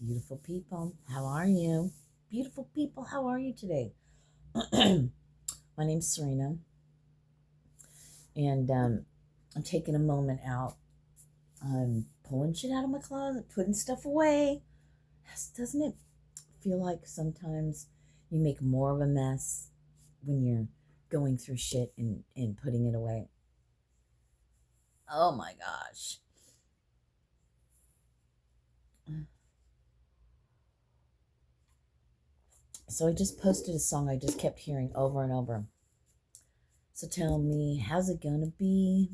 Beautiful people, how are you? Beautiful people, how are you today? My name's Serena, and I'm taking a moment out. I'm pulling shit out of my closet, putting stuff away. Doesn't it feel like sometimes you make more of a mess when you're going through shit and putting it away? Oh my gosh. So I just posted a song I just kept hearing over and over. So tell me, how's it gonna be?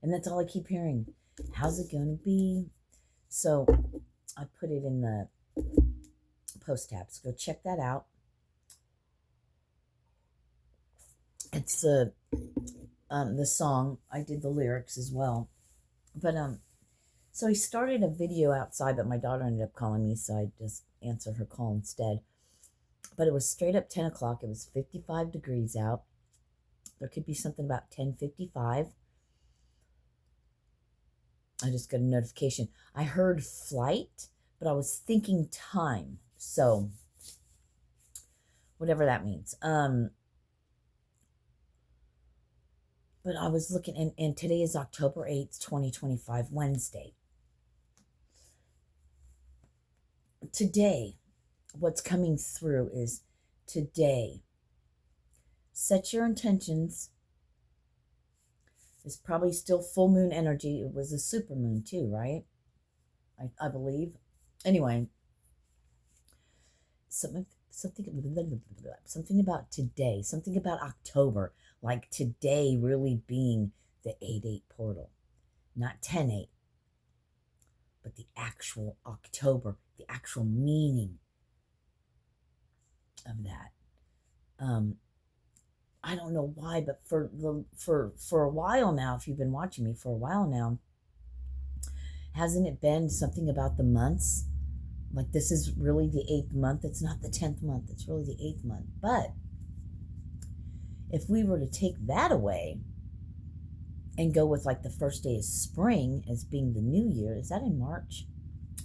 And that's all I keep hearing. How's it gonna be? So I put it in the post tabs. Go check that out. It's the song. I did the lyrics as well. But so he started a video outside, but my daughter ended up calling me, so I just answered her call instead. But it was straight up 10 o'clock. It was 55 degrees out. There could be something about 10:55. I just got a notification. I heard flight, but I was thinking time. So whatever that means. But I was looking, and today is October 8th, 2025, Wednesday. Today, what's coming through is today. Set your intentions. It's probably still full moon energy. It was a super moon too, right? I believe. Anyway, something about today, something about October, like today really being the 8-8 portal, not 10-8, but the actual October, the actual meaning of that. I don't know why, but for a while now, if you've been watching me for a while now, hasn't it been something about the months? Like this is really the 8th month. It's not the 10th month. It's really the 8th month. But if we were to take that away and go with like the first day of spring as being the new year, is that in March?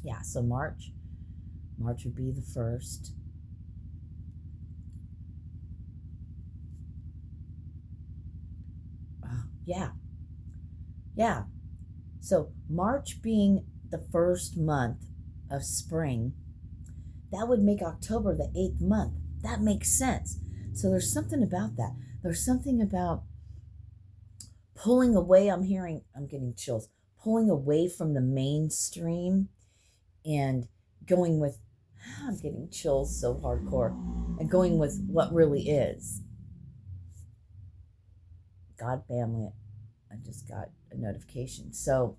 Yeah, so March would be the first. Yeah. So March being the first month of spring, that would make October the 8th month. That makes sense. So there's something about that. There's something about pulling away. I'm getting chills. Pulling away from the mainstream and going with, I'm getting chills so hardcore, and going with what really is. God family, I just got a notification. So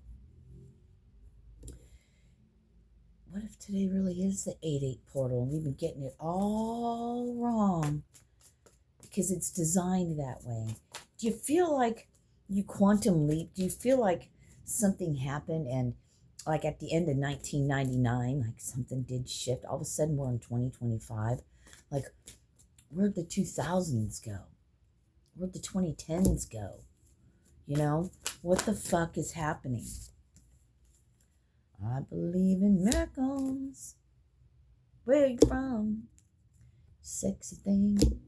what if today really is the 8-8 portal and we've been getting it all wrong because it's designed that way? Do you feel like you quantum leap? Do you feel like something happened and like at the end of 1999, like something did shift? All of a sudden we're in 2025. Like, where'd the 2000s go? Where'd the 2010s go? You know, what the fuck is happening? I believe in miracles. Where you from? Sexy thing.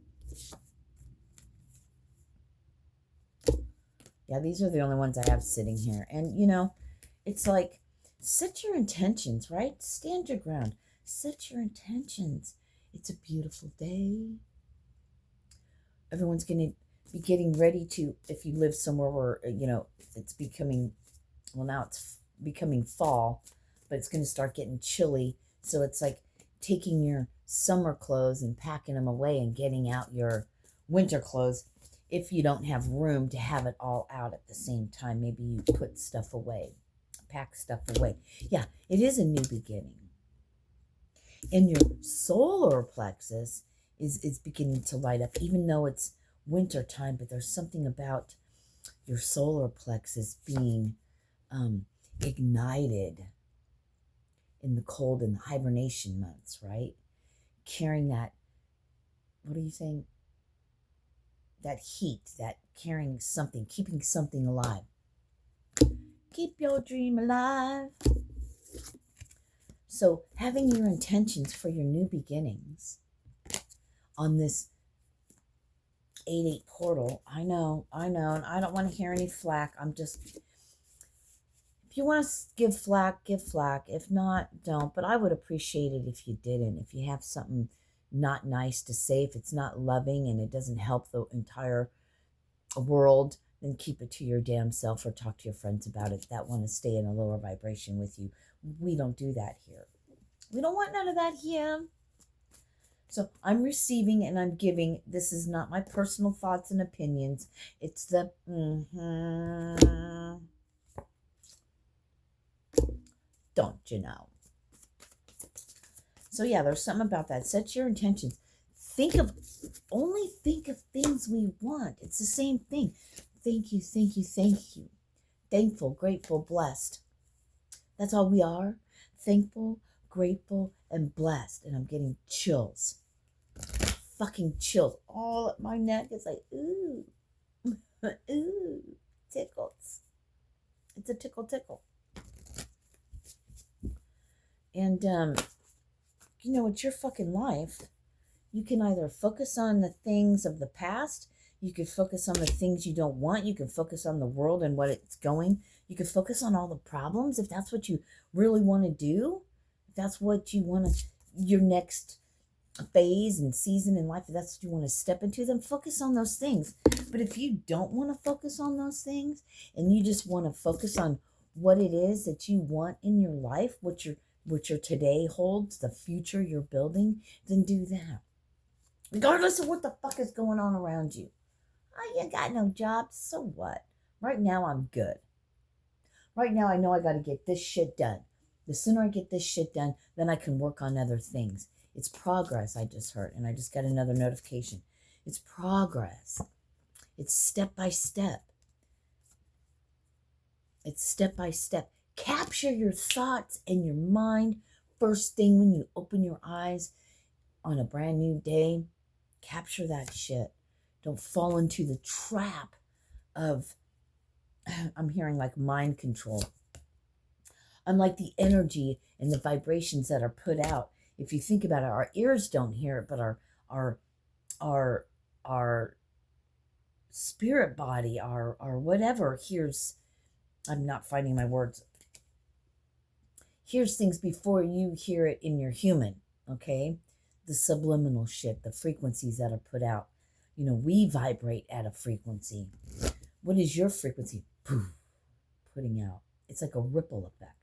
Yeah, these are the only ones I have sitting here. And, you know, it's like, set your intentions, right? Stand your ground. Set your intentions. It's a beautiful day. Everyone's going to be getting ready to, if you live somewhere where, you know, it's becoming, well, now it's becoming fall, but it's going to start getting chilly. So it's like taking your summer clothes and packing them away and getting out your winter clothes. If you don't have room to have it all out at the same time, maybe you put stuff away, pack stuff away. Yeah, it is a new beginning. And your solar plexus is beginning to light up, even though it's winter time, but there's something about your solar plexus being ignited in the cold and hibernation months, right? Carrying that, what are you saying? That heat, that carrying something, keeping something alive. Keep your dream alive. So having your intentions for your new beginnings on this 8-8 portal, I know, and I don't want to hear any flack. I'm just, if you want to give flack, give flack. If not, don't. But I would appreciate it if you didn't. If you have something not nice to say, if it's not loving and it doesn't help the entire world, then keep it to your damn self or talk to your friends about it that want to stay in a lower vibration with you. We don't do that here. We don't want none of that here. So I'm receiving and I'm giving. This is not my personal thoughts and opinions. It's the don't you know? So yeah, there's something about that. Set your intentions. Only think of things we want. It's the same thing. Thank you, thank you, thank you. Thankful, grateful, blessed. That's all we are. Thankful, grateful, and blessed. And I'm getting chills. Fucking chills. All up my neck. It's like, ooh. Ooh. Tickles. It's a tickle. And, it's your fucking life. You can either focus on the things of the past. You can focus on the things you don't want. You can focus on the world and what it's going. You can focus on all the problems if that's what you really want to do. If that's what you want to, your next phase and season in life, if that's what you want to step into, then focus on those things. But if you don't want to focus on those things and you just want to focus on what it is that you want in your life, what your today holds, the future you're building, then do that. Regardless of what the fuck is going on around you. Oh, you got no job, so what? Right now, I'm good. Right now, I know I got to get this shit done. The sooner I get this shit done, then I can work on other things. It's progress, I just heard, and I just got another notification. It's progress. It's step by step. It's step by step. Capture your thoughts and your mind first thing when you open your eyes on a brand new day. Capture that shit. Don't fall into the trap of, I'm hearing like mind control. I'm like the energy and the vibrations that are put out. If you think about it, our ears don't hear it, but our spirit body, our whatever hears, I'm not finding my words, hears things before you hear it in your human, okay? The subliminal shit, the frequencies that are put out. We vibrate at a frequency. What is your frequency? Poof, putting out. It's like a ripple effect.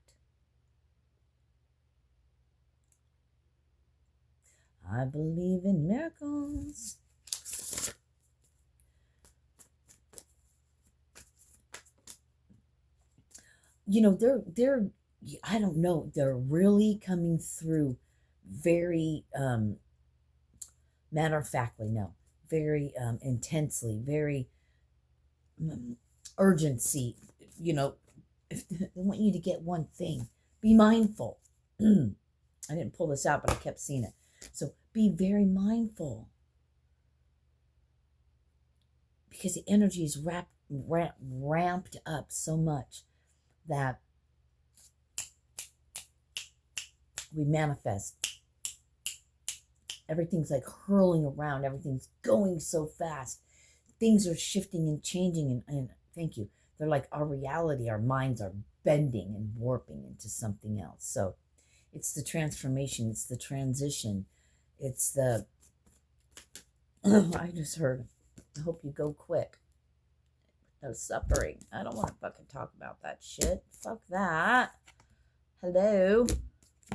I believe in miracles. They're I don't know, they're really coming through very matter-of-factly, no, very intensely, very urgency. If they want you to get one thing, be mindful. I didn't pull this out, but I kept seeing it. So be very mindful, because the energy is ramped up so much that we manifest. Everything's like hurling around. Everything's going so fast. Things are shifting and changing. And thank you. They're like our reality. Our minds are bending and warping into something else. So it's the transformation. It's the transition. It's the, I just heard, I hope you go quick. No suffering. I don't want to fucking talk about that shit. Fuck that. Hello.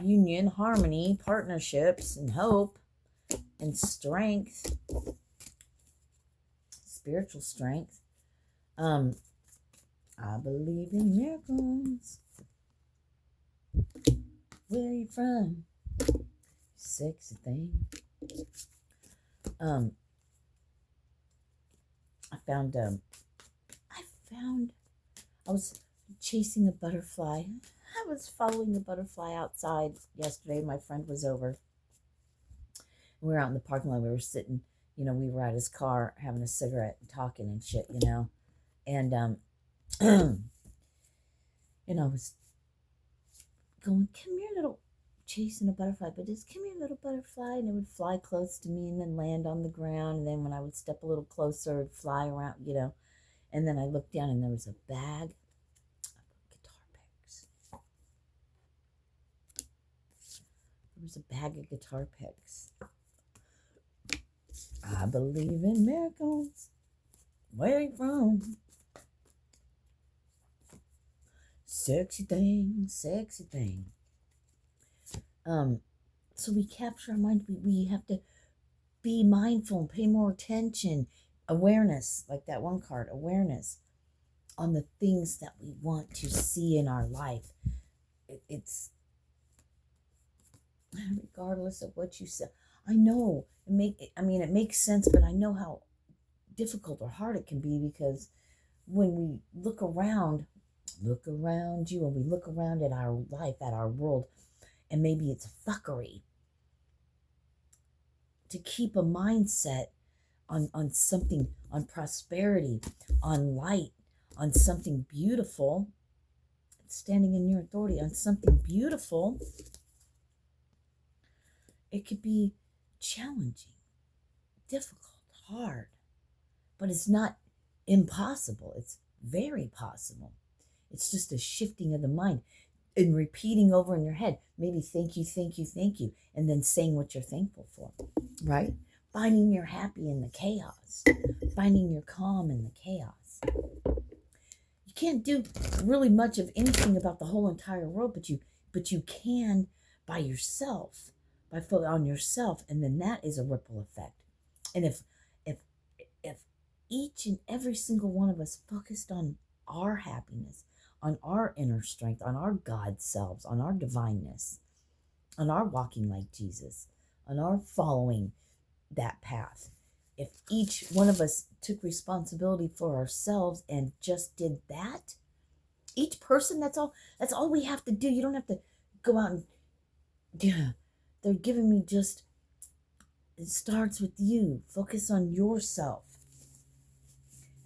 Union, harmony, partnerships, and hope, and strength. Spiritual strength. I believe in miracles. Where are you from? Sexy thing. I was chasing a butterfly. I was following a butterfly outside yesterday. My friend was over. We were out in the parking lot. We were sitting, we were at his car having a cigarette and talking and shit, And, and I was going, come here, chasing a butterfly, but just come here, little butterfly, and it would fly close to me and then land on the ground. And then when I would step a little closer, it would fly around, And then I looked down and there was a bag of guitar picks. There was a bag of guitar picks. I believe in miracles. Where you from? Sexy thing, sexy thing. So we capture our mind. We have to be mindful and pay more attention. Awareness, like that one card, awareness on the things that we want to see in our life. It's regardless of what you say. I know it makes sense, but I know how difficult or hard it can be, because when we look around you, and we look around at our life, at our world, and maybe it's fuckery, to keep a mindset on something, on prosperity, on light, on something beautiful, standing in your authority, on something beautiful, it could be challenging, difficult, hard, but it's not impossible. It's very possible. It's just a shifting of the mind and repeating over in your head, maybe thank you, thank you, thank you, and then saying what you're thankful for, right? Finding your happy in the chaos, finding your calm in the chaos. You can't do really much of anything about the whole entire world, but you can by yourself, by focusing on yourself, and then that is a ripple effect. And if each and every single one of us focused on our happiness, on our inner strength, on our God selves, on our divineness, on our walking like Jesus, on our following that path. If each one of us took responsibility for ourselves and just did that, each person, that's all we have to do. You don't have to go out and, they're giving me just, it starts with you. Focus on yourself.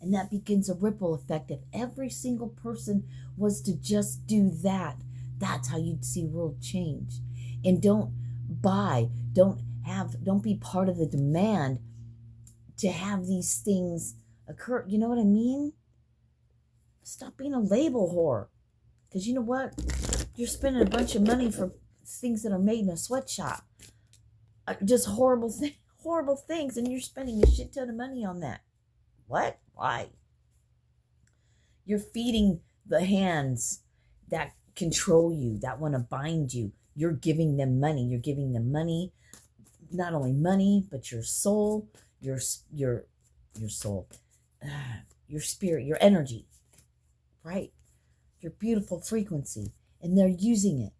And that begins a ripple effect. If every single person was to just do that, that's how you'd see world change. And don't be part of the demand to have these things occur. You know what I mean? Stop being a label whore. Because you know what? You're spending a bunch of money for things that are made in a sweatshop. Just horrible things, and you're spending a shit ton of money on that. What? Why? You're feeding the hands that control you, that want to bind you. You're giving them money. You're giving them money, not only money, but your soul, your soul, your spirit, your energy, right? Your beautiful frequency, and they're using it.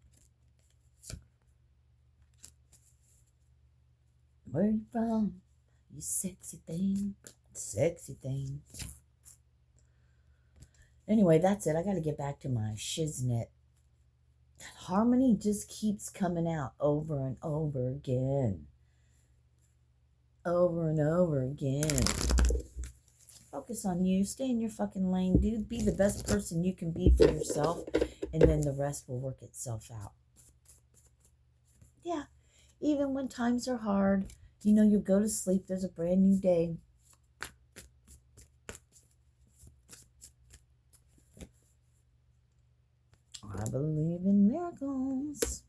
Where you from? You sexy thing. Sexy thing. Anyway, that's it. I got to get back to my shiznit. Harmony just keeps coming out over and over again. Over and over again. Focus on you. Stay in your fucking lane, dude. Be the best person you can be for yourself, and then the rest will work itself out. Yeah. Even when times are hard, you go to sleep. There's a brand new day. I believe in miracles.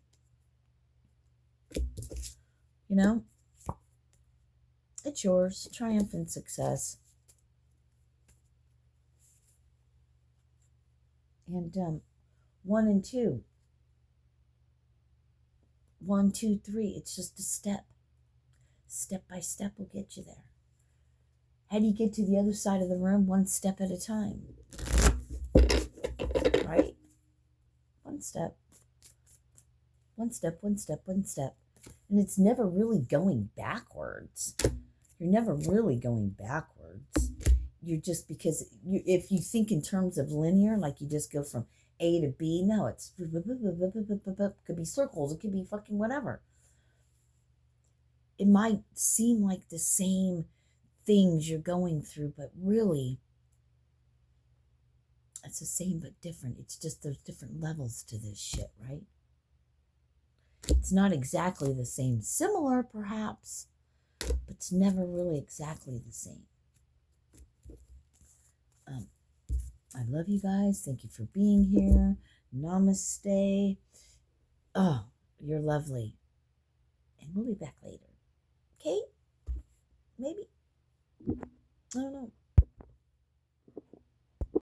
It's yours. Triumphant success. And 1 and 2. 1, 2, 3. It's just a step. Step by step will get you there. How do you get to the other side of the room? One step at a time. Right? One step. One step, one step, one step. And it's never really going backwards. You're never really going backwards. You're just, because if you think in terms of linear, like you just go from A to B, no, it's could be circles, it could be fucking whatever. It might seem like the same things you're going through, but really, it's the same but different. It's just there's different levels to this shit, right? It's not exactly the same. Similar, perhaps, but it's never really exactly the same. I love you guys. Thank you for being here. Namaste. Oh, you're lovely. And we'll be back later.